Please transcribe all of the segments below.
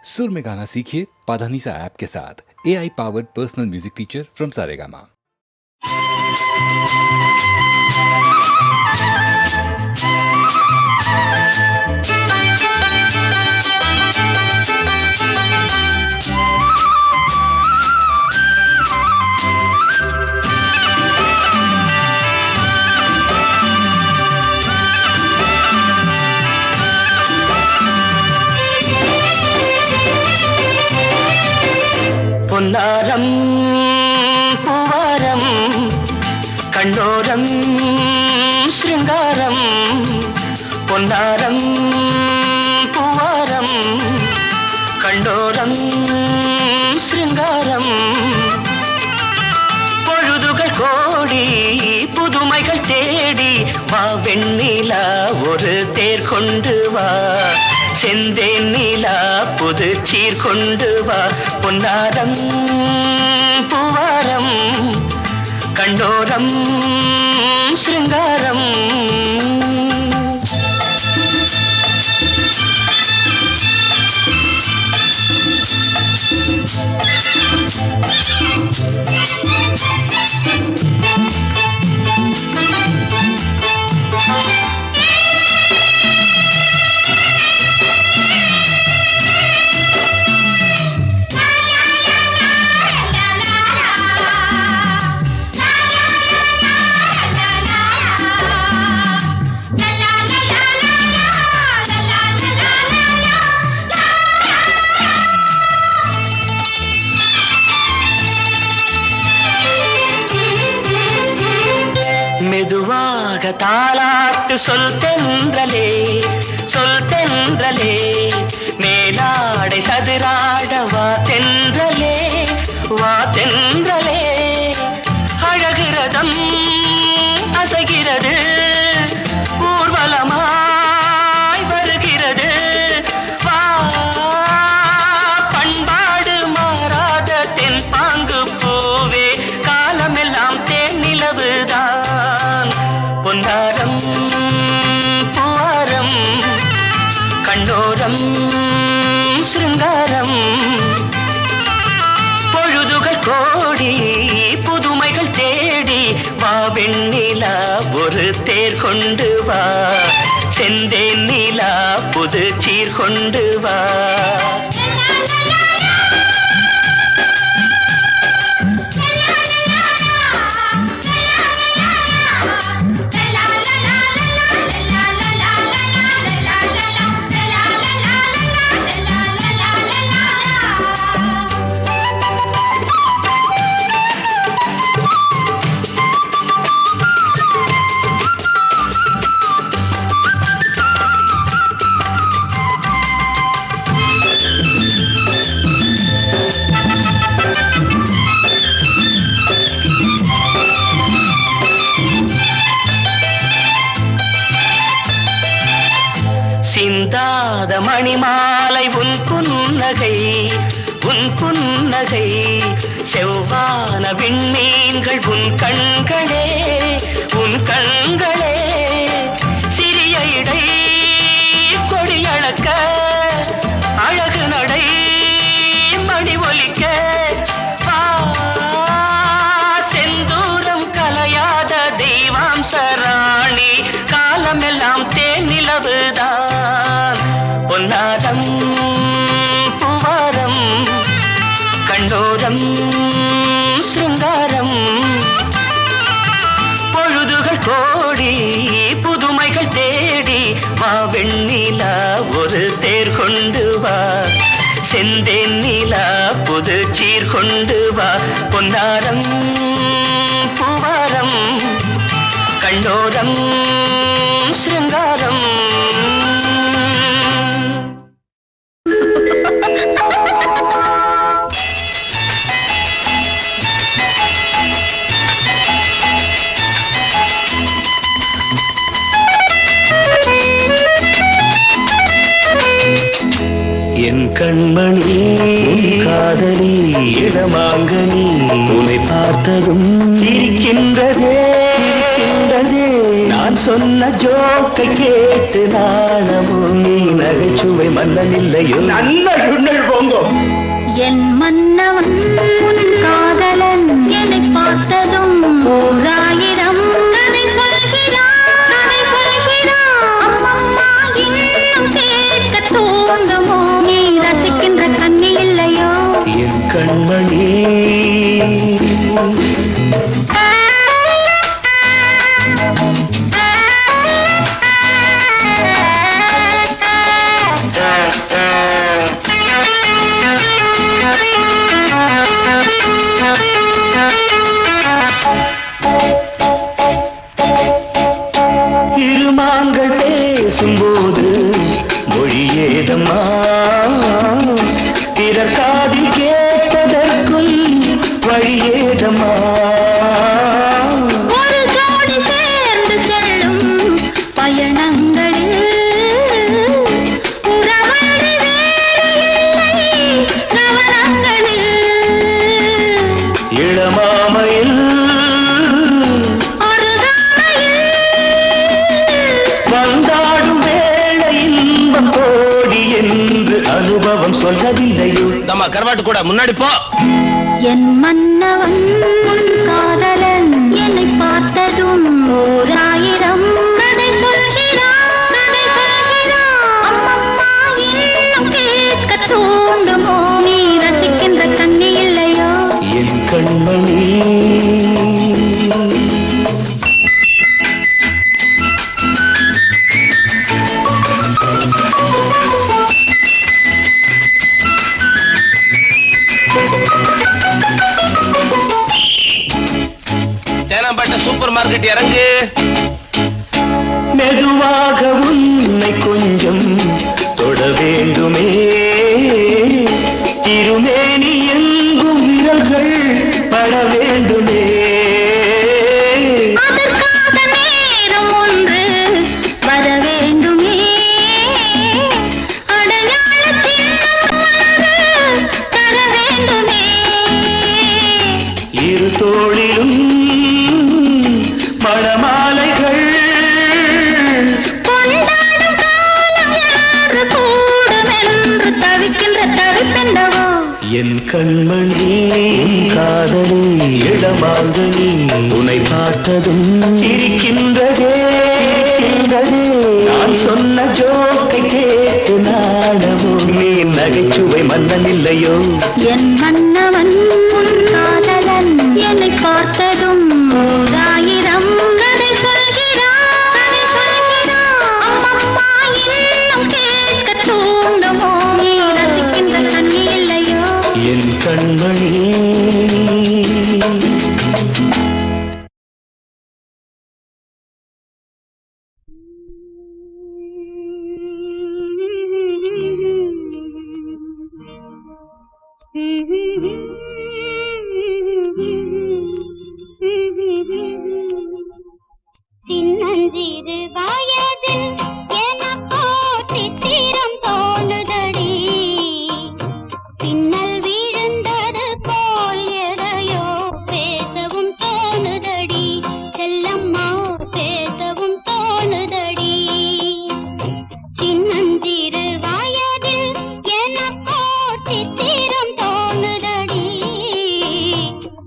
सुर में गाना सीखिए पाधानीसा ऐप के साथ। AI powered personal music teacher from Saregama. பொன்னாரம் பூவாரம் கண்டோரம் ஸ்ருங்காரம் பொன்னாரம் பூவாரம் கண்டோரம் ஸ்ருங்காரம் பொழுதுகள் கோடி புதுமைகள் தேடி வா வெண்ணிலா ஒரு தேர் கொண்டு வா செந்தேன் நீலா புது சீர் கொண்டு வா பொன்னாரம் பூவாரம் கண்டோரம் ஸ்ருங்காரம் மெதுவாக தாலாட்டு சொல் தென்றலே சொல் தென்றலே மேலாடை சதுராட வா தென்றலே வா தென்றலே அழகிறதம் அசைகிறது ஊர்வலமாய் வருகிறது வா பண்பாடு மாறாத தென் பாங்கு பூவே காலமெல்லாம் தேன் நிலவுதான் பொன்னாரம் பூவாரம் கண்டோரம் ஸ்ருங்காரம் பொழுதுகள் கோடி புதுமைகள் தேடி வா வெண்ணிலா ஒரு தேர் கொண்டு வா செந்தேன் நீலா புது சீர் கொண்டு வா சிந்தாத மணிமாலை உன் புன்னகை உன் புன்னகை செவ்வான விண்மீன்கள் உன் கண்களே உன் கண்களே சிறிய இடை கொடியளக்க அழகு நடை மணி ஒலிக்க செந்தூரம் கலையாத தெய்வாம்சராணி காலமெல்லாம் தேன் நிலவுதான் பொன்னாரம் பூவாரம் கண்டோரம் ஸ்ருங்காரம் பொழுதுகள் கோடி புதுமைகள் தேடி வா வெண்ணிலா ஒரு தேர் கொண்டு வா செந்தேன் நீலா புது சீர் கொண்டு வா பொன்னாரம் பூவாரம் கண்டோரம் ஸ்ருங்காரம் என் கண்மணி காதலி இளமாங்கனி உன்னை பார்த்ததும் சிரிக்கின்றதே நான் சொன்ன ஜோக்கை கேட்டு நாணமும் நீ நகைச்சுவை மன்னன் இல்லையோ நன்மை என் மன்னவன் உன் காதலன் என்னை பார்த்ததும் ஓராயிரம் கதை சொல்கிறான் அம்மம்மா இன்னும் கேட்க தூண்டுமோ நீ ரசிக்கின்ற கண்ணி இல்லையோ என் கண்மணி இருமாங்கள் பேசும்போது மொழியேதம்மா பிறர் காதில் கேட்பதற்குள் வழியேதம்மா ஒரு ஜோடி சேர்ந்து செல்லும் பயணங்களில் உறவழி வேறு இல்லை கவனங்களில் இளமாமையில் வந்தாடும் வேளை இன்பம் கோடி என்று அனுபவம் சொல்லவில்லையோ நம்ம கருவாட்டு கூட முன்னாடி போ. என் மன்னவன் உன் காதலன் என்னை பார்த்ததும் ஓராயிரம் கதை சொல்கிறான் அம்மம்மா இன்னும் கேட்க தூண்டுமோ நீ ரசிக்கின்ற கண்ணி இல்லையோ என் கண்மணி தேனாம்பேட்டை சூப்பர் மார்க்கெட் இறங்கு. மெதுவாக உன்னை கொஞ்சம் தொட வேண்டுமே திருமேனி எங்கும் விரல்கள் பட வேண்டுமே அதற்காக நேரம் ஒன்று வர வேண்டுமே அடையாள சின்னம் ஒன்று தர வேண்டுமே இரு தோளிலும் மணமாலைகள் கொண்டாடும் காலம் யாரு கூடுமென்று தவிக்கின்ற தவிப்பெண்டவோ என் கண்மணி காதலி இடமாங்கனி உன்னை பார்த்ததும் சிரிக்கின்றதே நான் சொன்ன ஜோக்கை கேட்டு நாடமோ நீ நகைச்சுவை மன்னன் இல்லையோ என் மன்னவன் உன் காதலன் என்னை பார்த்ததும் ஓராயிரம் கதை சொல்கிறான் அம்மம்மா இன்னும் கேட்க தூண்டுமோ நீ ரசிக்கின்ற கண்ணி இல்லையோ என் கண்மணி சின்னஞ்சிறு வயதில் எனக்கோ சித்திரம் தோணுதடி பின்னல் விழுந்தது போல் எதையோ பேசவும் தோணுதடி செல்லம்மா பேசவும் தோணுதடி சின்னஞ்சிறு வயதில் எனக்கோ சித்திரம் தோணுதடி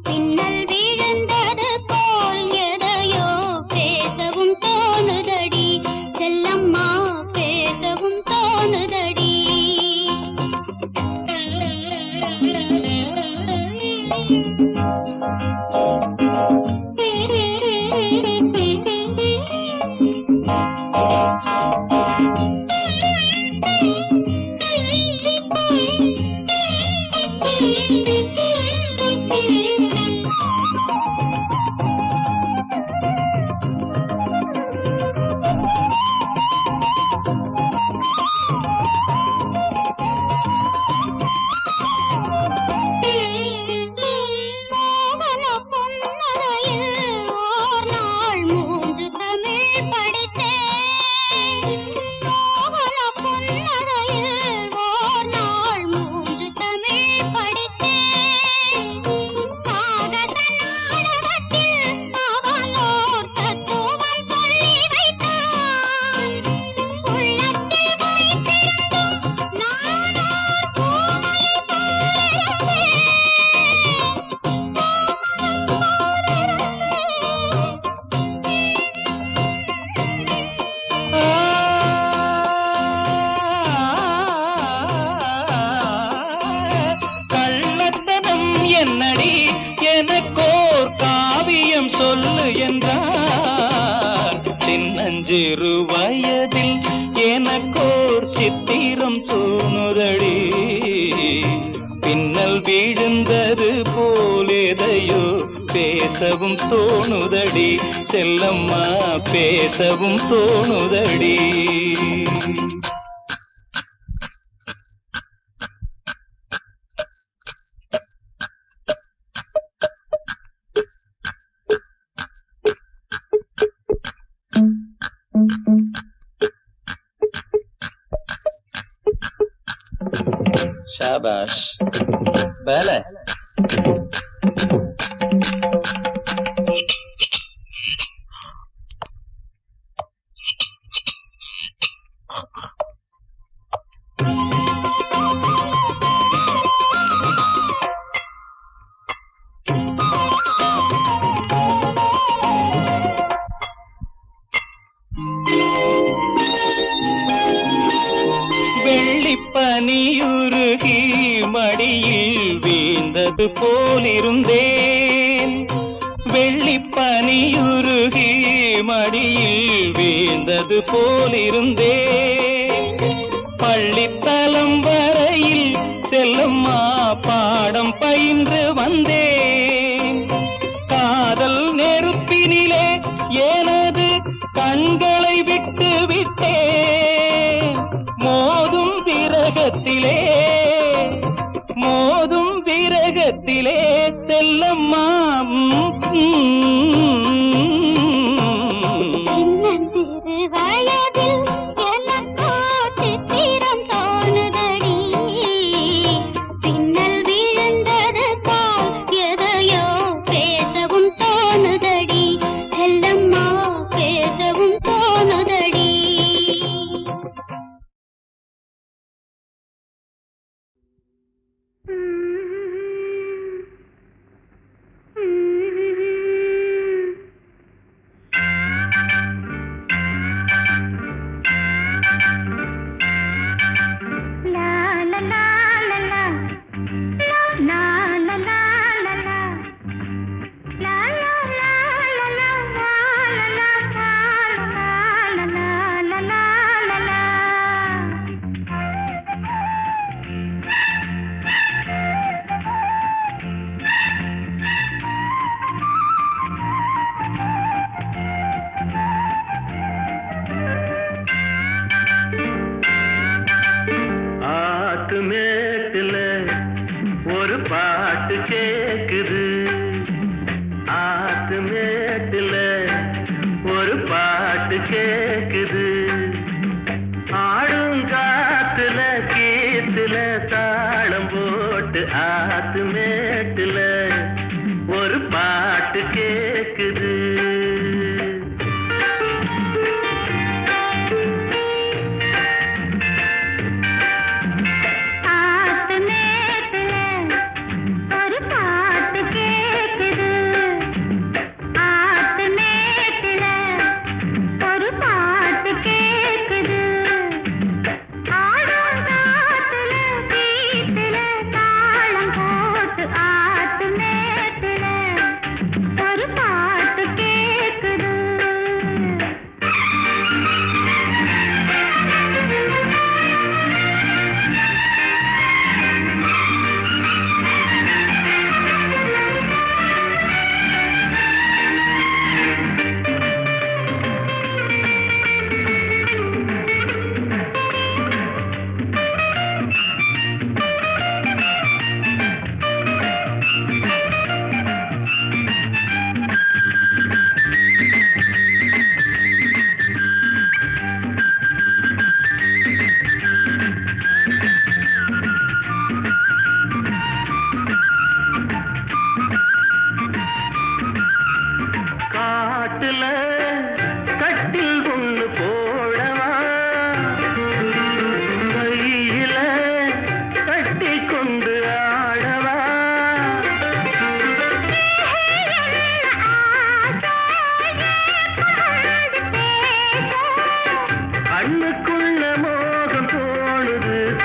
பின்னல் விழுந்தது போல் எதையோ பேசவும் தோணுதடி செல்லம்மா பேசவும் தோணுதடி மோகன பொன்னரையில் ஓர் நாள் 3 தமிழ் படித்தேன் மோகன பொன்னரையில் ஓர் நாள் கண்ணடி எனக்கோர் காவியம் சொல்லு என்றார். சின்னஞ்சிறு வயதில் எனக்கோர் சித்திரம் தோணுதடி. பின்னல் விழுந்தது போலேதையோ பேசவும் தோணுதடி. செல்லம்மா பேசவும் தோணுதடி. शाबाश पहले வெள்ளிப்பனியுருகி மடியில் வீழ்ந்தது போலிருந்தேன். வெள்ளிப்பனியுருகி மடியில் வீழ்ந்தது போலிருந்தேன். பள்ளித்தலம் வரையில் செல்லம்மா பாடம் பயின்று வந்தேன். காதல் நெருப்பினிலே எனது கண்களை விட்டு விட்டேன். மோதும் விரகத்திலே செல்லம்மா. சின்னஞ்சிறு வயதில் எனக்கோ சித்திரம் தோணுதடி. பின்னல் விழுந்தது போல் எதையோ பேசவும் தோணுதடி. செல்லம்மா பேசவும் தோணுதடி. மேட்டுல ஒரு பாட்டு கேக்குது. ஆத்து மேட்டுல ஒரு பாட்டு கேக்குது. ஆடும் காத்துல கீத்துல தாளம் போட்டு ஆத்து மேட்டுல ஒரு பாட்டு கேக்குது.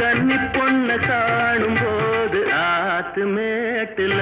கன்னி பொண்ண காணும் போது ஆத்து மேட்டுல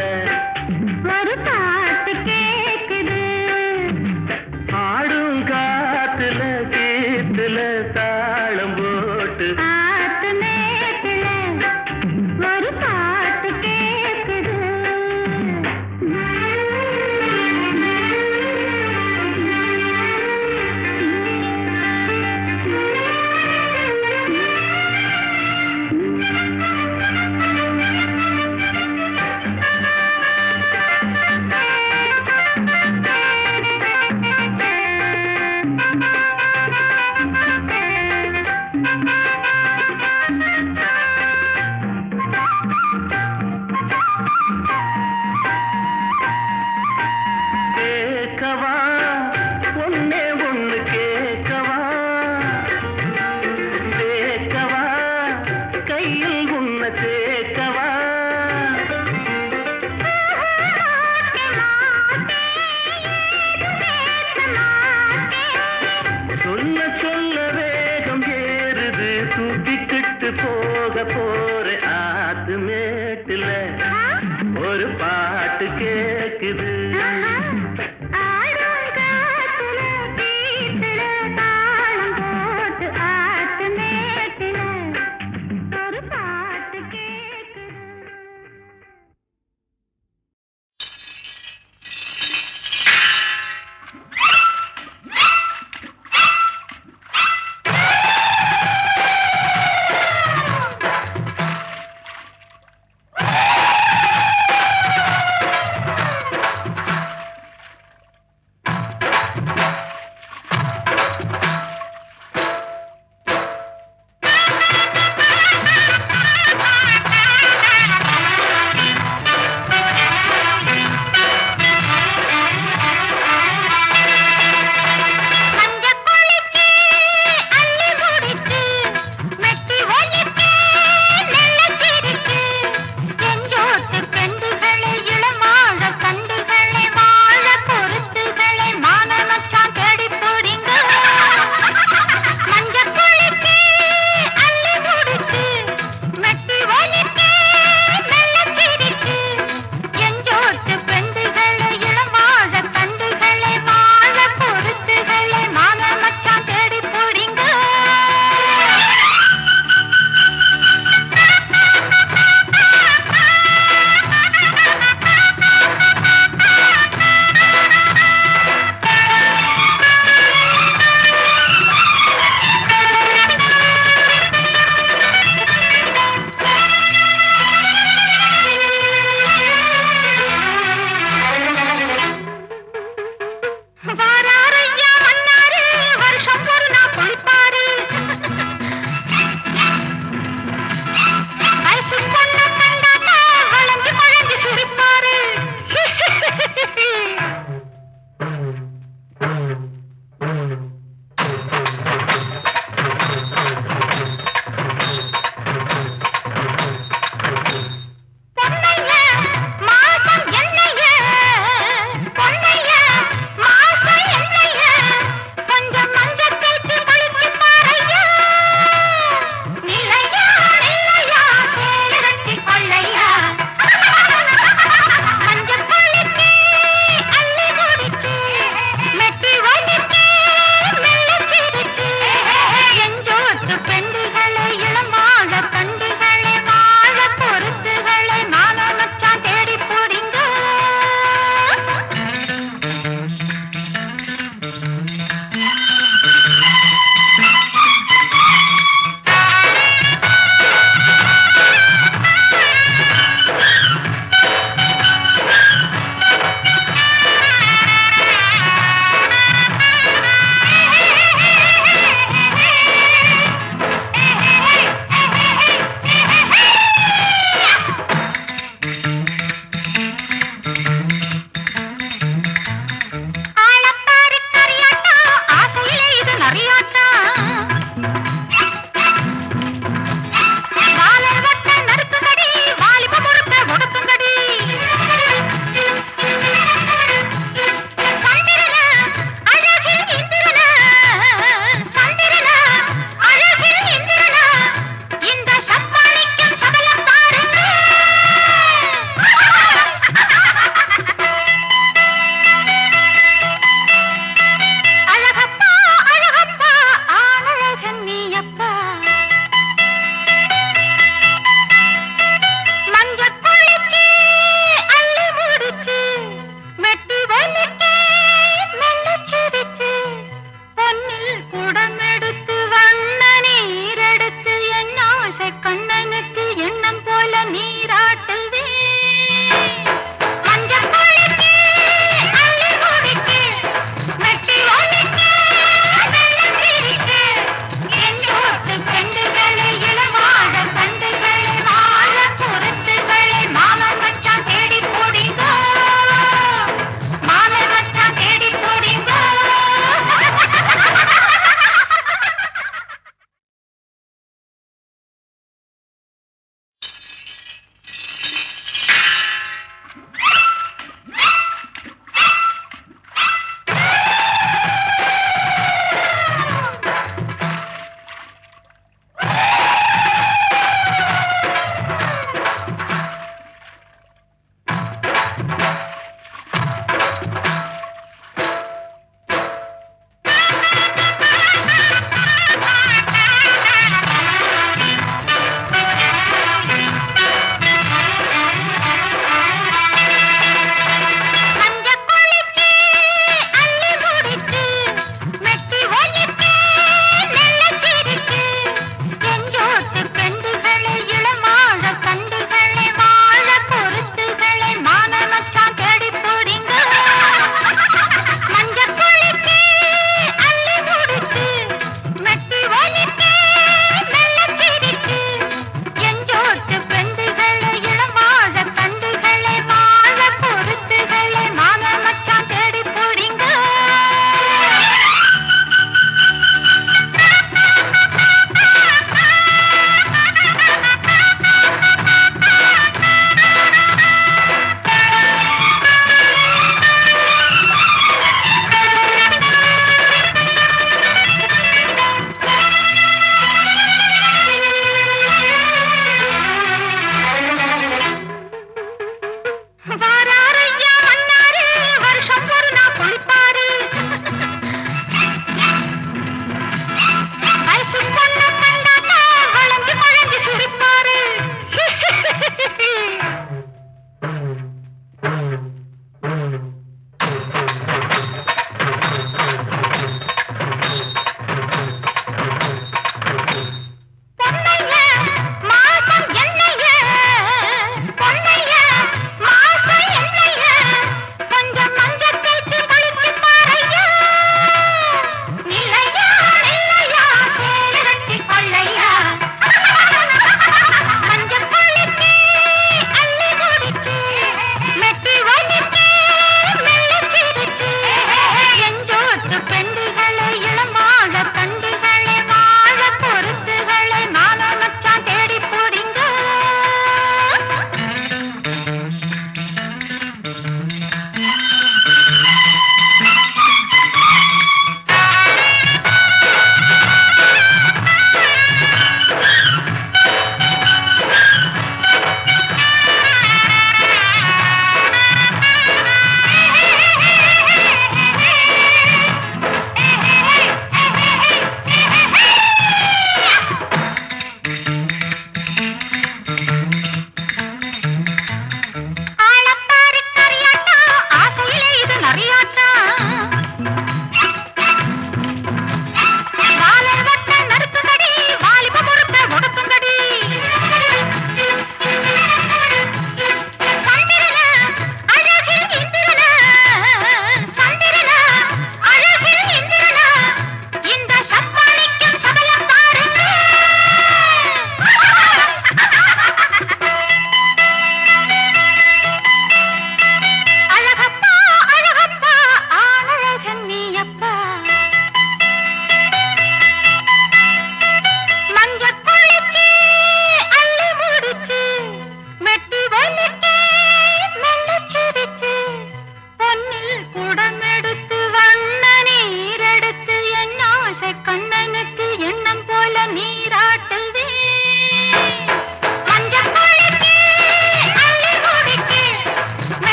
போற ஆத்து மேட்டுல ஒரு பாட்டு கேக்குது. ஆடும் காத்துல வீட்டுல தாளம் போட்டு ஆட்டு மேட்டுல ஒரு பாட்டு கேக்குது.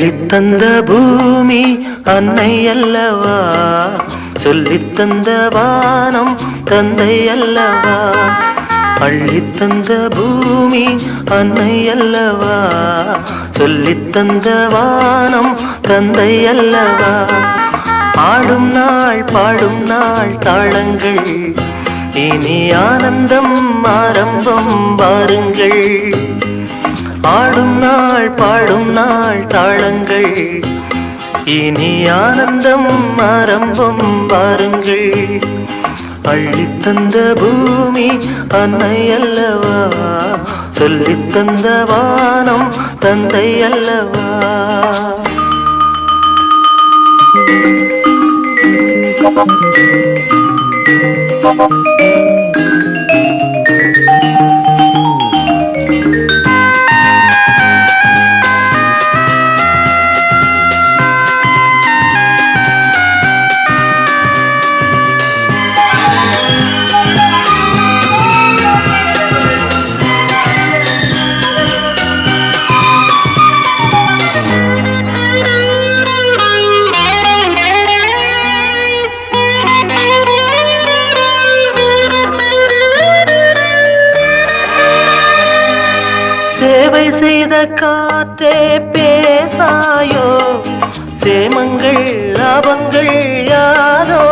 அள்ளித்தந்த பூமி அன்னை அல்லவா, சொல்லித்தந்த வானம் தந்தை அல்லவா. அள்ளித்தந்த பூமி அன்னை அல்லவா, சொல்லித்தந்த வானம் தந்தை அல்லவா. ஆடும் நாள் பாடும் நாள் தாளங்கள், இனி ஆனந்தம் ஆரம்பம் வாருங்கள். ஆடும் நாள் பாடும் நாள் தாளங்கள், இனி ஆனந்தம் ஆரம்பம் வாருங்கள். அள்ளித்தந்த பூமி அன்னை அல்லவா, சொல்லித்தந்த வானம் தந்தை அல்லவா. சேவை செய்த காற்றே பேசாயோ, சேமங்கள் லாபங்கள் யாரோ.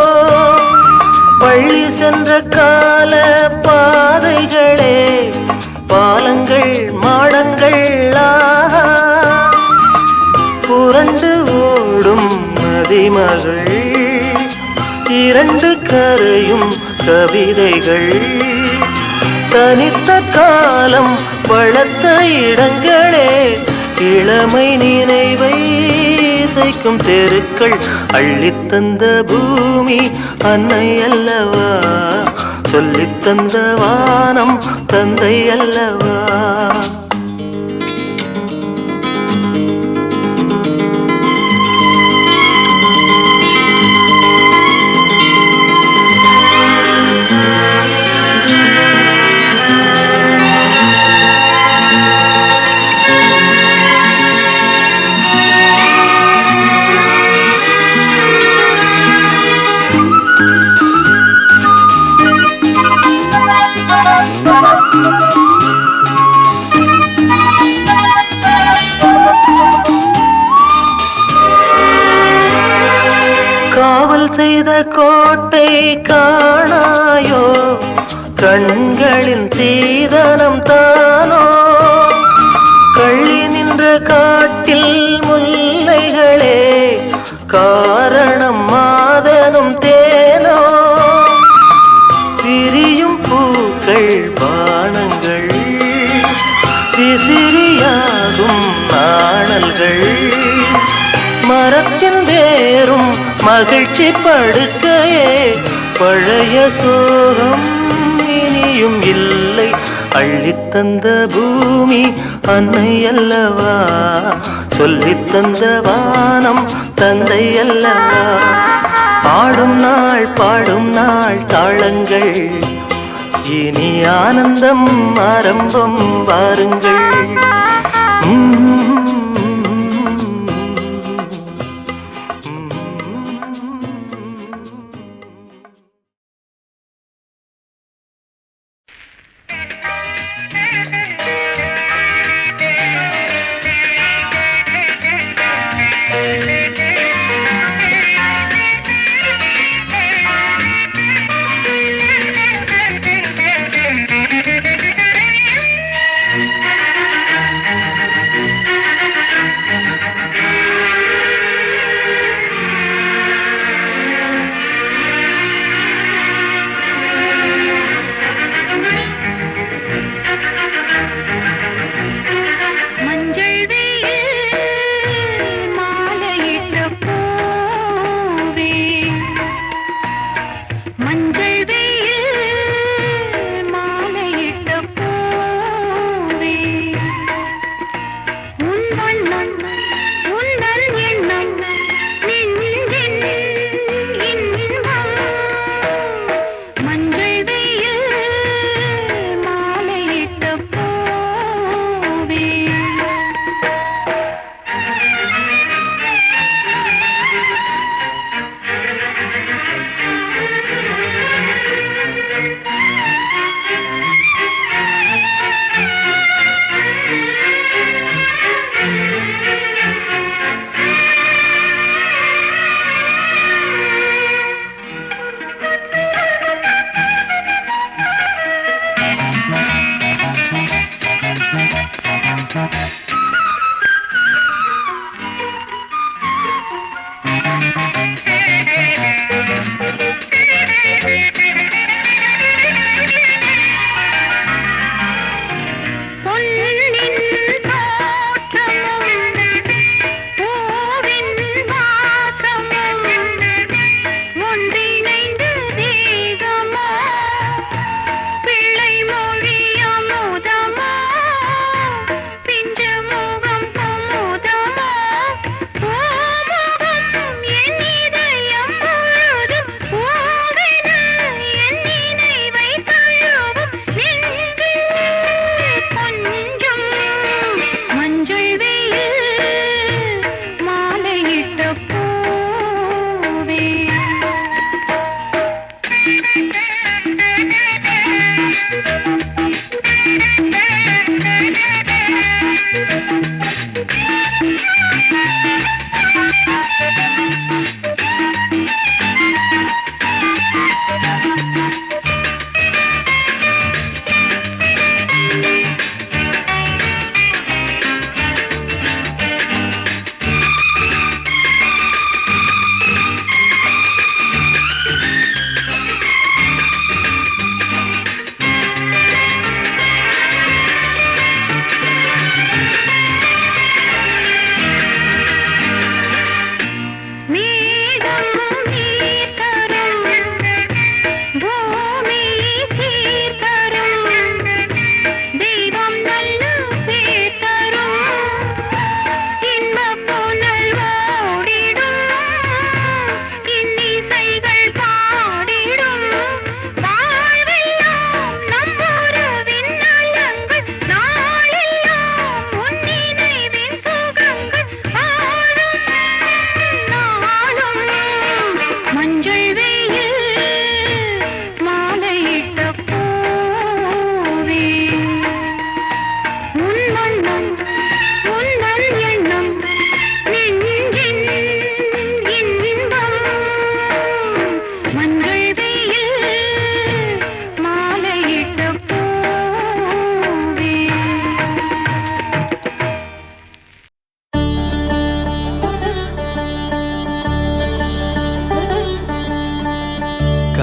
பள்ளி சென்ற கால பாதைகளே, பாலங்கள் மாடங்கள் ஆஹா. புரண்டு ஓடும் நதிமகள், இரண்டு கரையும் கவிதைகள். தனித்த காலம் வளர்த்த இடங்களே, இளமை நினைவை இசைக்கும் தெருக்கள். அள்ளித்தந்த பூமி அன்னை அல்லவா, சொல்லித்தந்த வானம் தந்தை அல்லவா. காவல் செய்த கோட்டை காணாயோ, கண்களின் சீதனம் தானோ. கள்ளி நின்ற காட்டில் முல்லைகளே, காரணம் மாதனும் தேனோ. விரியும் பூக்கள் பானங்கள், விசிறியாகும் நாணல்கள். மரத்தின் வேரும் மகிழ்ச்சி படுக்கையே, பழைய சோகம் இனியும் இல்லை. அள்ளித்தந்த பூமி அன்னை அல்லவா, சொல்லித்தந்த வானம் தந்தை அல்லவா. ஆடும் நாள் பாடும் நாள் தாளங்கள், இனி ஆனந்தம் ஆரம்பம் வாருங்கள்.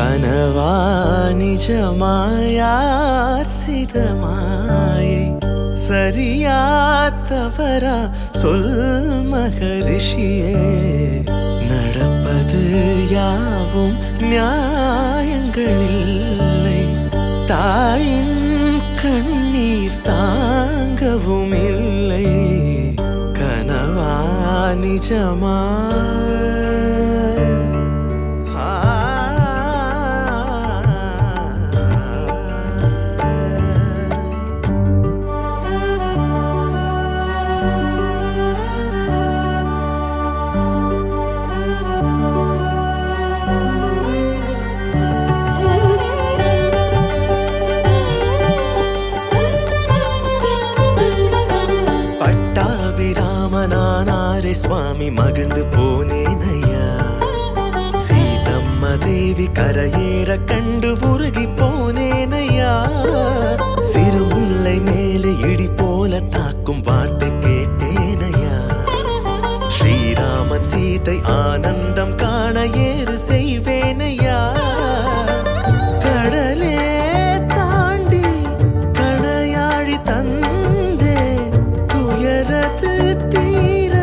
கனவா நிஜமாயார் சித மாயை சரியா தவறா சொல் மகரிஷியே நடப்பது யாவும் நியாயங்கள் இல்லை தாயின் கண்ணீர் தாங்கவும் இல்லை கனவா நிஜமா சுவாமி மகிழ்ந்து போனேனையா சீதம்ம தேவி கரையேற கண்டு உருகி போனேனையா சிறு முல்லை மேலே இடி போல தாக்கும் வார்த்தை கேட்டேனையா ஸ்ரீராமன் சீதை ஆனந்தம் காண ஏறு செய்வேனையா கடலே தாண்டி கடையாழி தந்தேன் துயரது தீர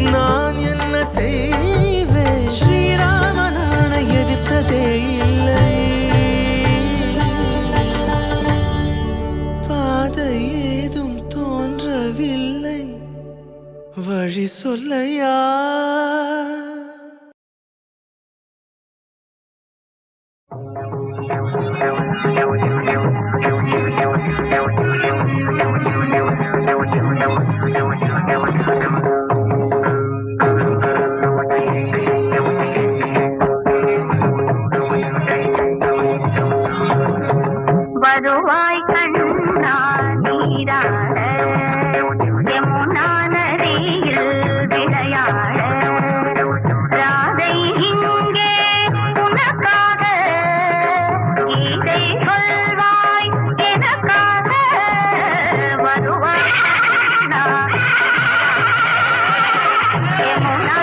நான் என்ன செய்வேன் ஸ்ரீராமனான எதிர்த்ததே இல்லை பாதை ஏதும் தோன்றவில்லை வழி சொல்லையா வருவாய் கண்ணா நீராட யமுனா நதியில் விளையாட ராதை இங்கே உனக்காக கீதை சொல்வாய் எனக்காக வருவாய் கண்ணா யமுனா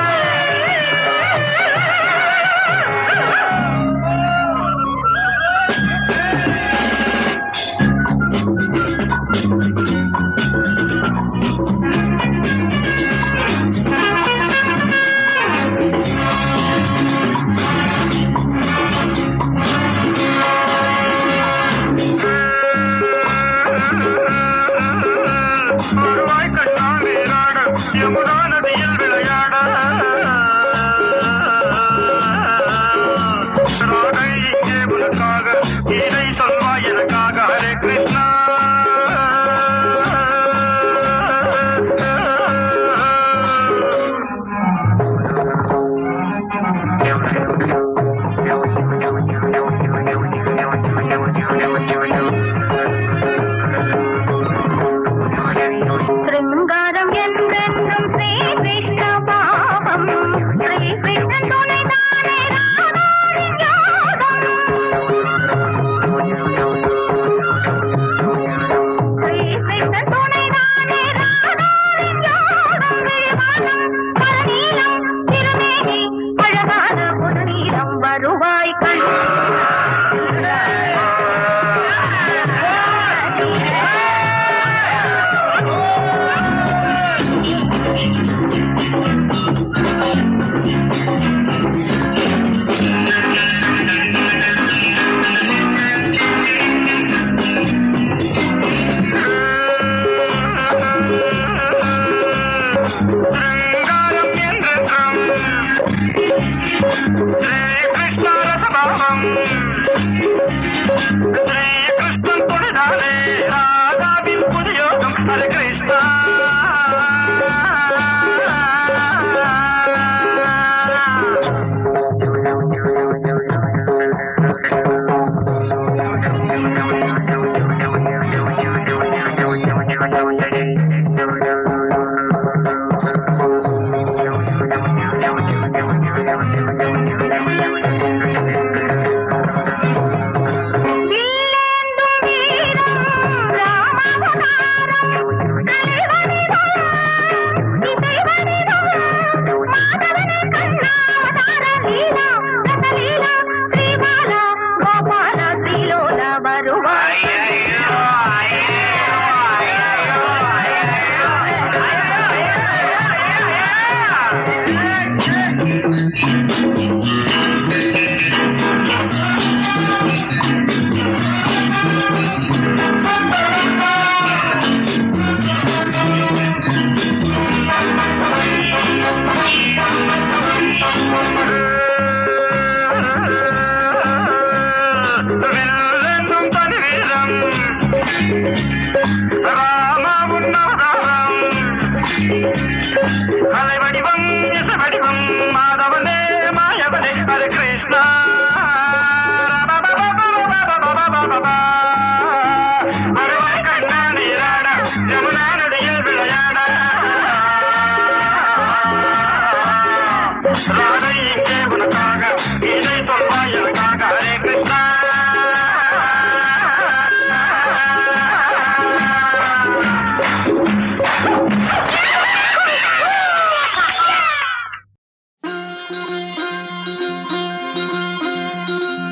சிருங்காரம் என்றென்றும் ஸ்ரீ கிருஷ்ண பாவம் ஸ்ரீ கிருஷ்ணன் துணைதானே ராதாவின் யோகம் ஸ்ரீ கிருஷ்ணன் துணைதானே ராதாவின் யோகம் விழிவானம் பரநீலம் திருமேனி அழகான புதுநீலம் வருவாய் கண் கண்ணா ஹரே கிருஷ்ணா வருவாய் கண்ணா நீராட யமுனா நதியில் விளையாட ராதை இங்கே உனக்காக இதை சொல்வாய் எனக்காக ஹரே கிருஷ்ணா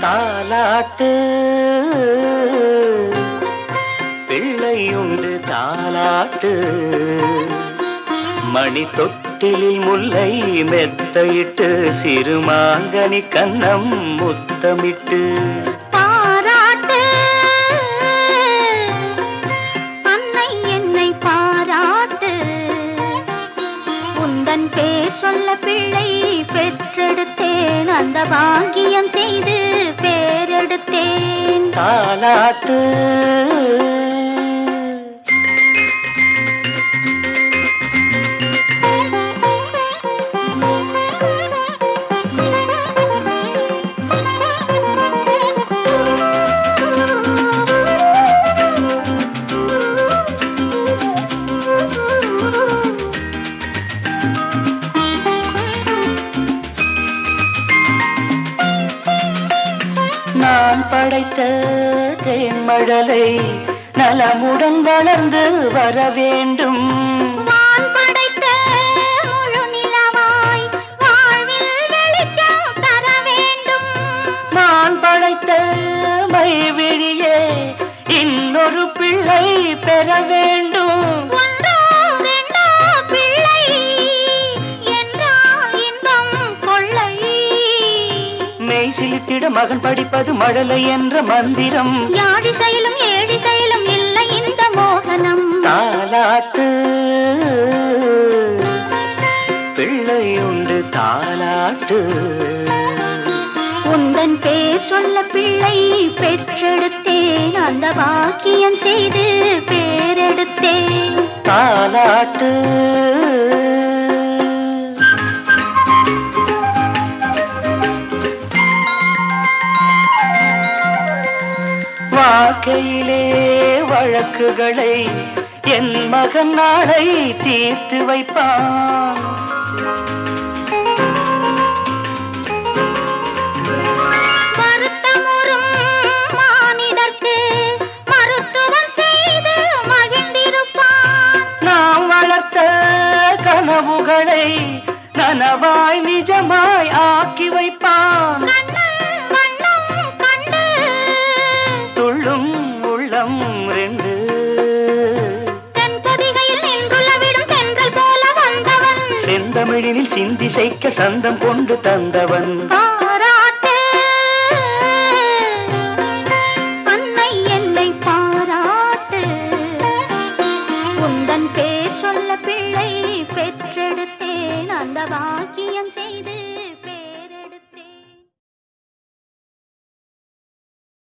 தாலாட்டு பிள்ளையுண்டு தாலாட்டு மணி தொட்டிலில் முல்லை மெத்தையிட்டு சிறுமாங்கனி கன்னம் முத்தமிட்டு பாராட்டு அன்னை என்னை பாராட்டு உந்தன் பேர் சொல்ல பிள்ளை பெற்றெடுத்தேன் அந்த பாக்கியம் செய்து பேரெடுத்தேன் தாலாட்டு நான் படைத்த தேன்மழலை நலமுடன் வளர்ந்து வர வேண்டும் வான் படைத்த முழு நிலவாய் வாழ்வில் வெளிச்சம் தர வேண்டும் நான் படைத்த மைவிழியே இன்னொரு பிள்ளை பெற வேண்டும் ஒன்றோ ரெண்டோ பிள்ளை என்றால் இன்பம் கொள்ளை மெய் சிலித்திட மகன் படிப்பது மழலை என்ற மந்திரம் யாழி செயலும் ஏழி செயலும் இல்லை இந்த மோகனம் தாலாட்டு பிள்ளையுண்டு தாலாட்டு உந்தன் பேர் சொல்ல பிள்ளை பெற்றெடுத்தேன் அந்த பாக்கியம் செய்து பேரெடுத்தேன் தாலாட்டு வாழ்க்கையிலே வழக்குகளை என் மகன் நாளை தீர்த்து வைப்பான் வருத்தமுறும் மானிடர்க்கு மருத்துவம் செய்து மகிழ்ந்திருப்பான் நாம் வளர்த்த கனவுகளை நனவாய் நிஜமாய் ஆக்கி வைப்பான் கண்ணன் வண்ணம் கண்டு துள்ளும் உள்ளம் ரெண்டு தென்பொதிகையில் நின்றுள்ள விடும் தென்றல் போல வந்தவன் செந்தமிழினில் சிந்தி செய்க சந்தம் கொண்டு தந்தவன் ஆ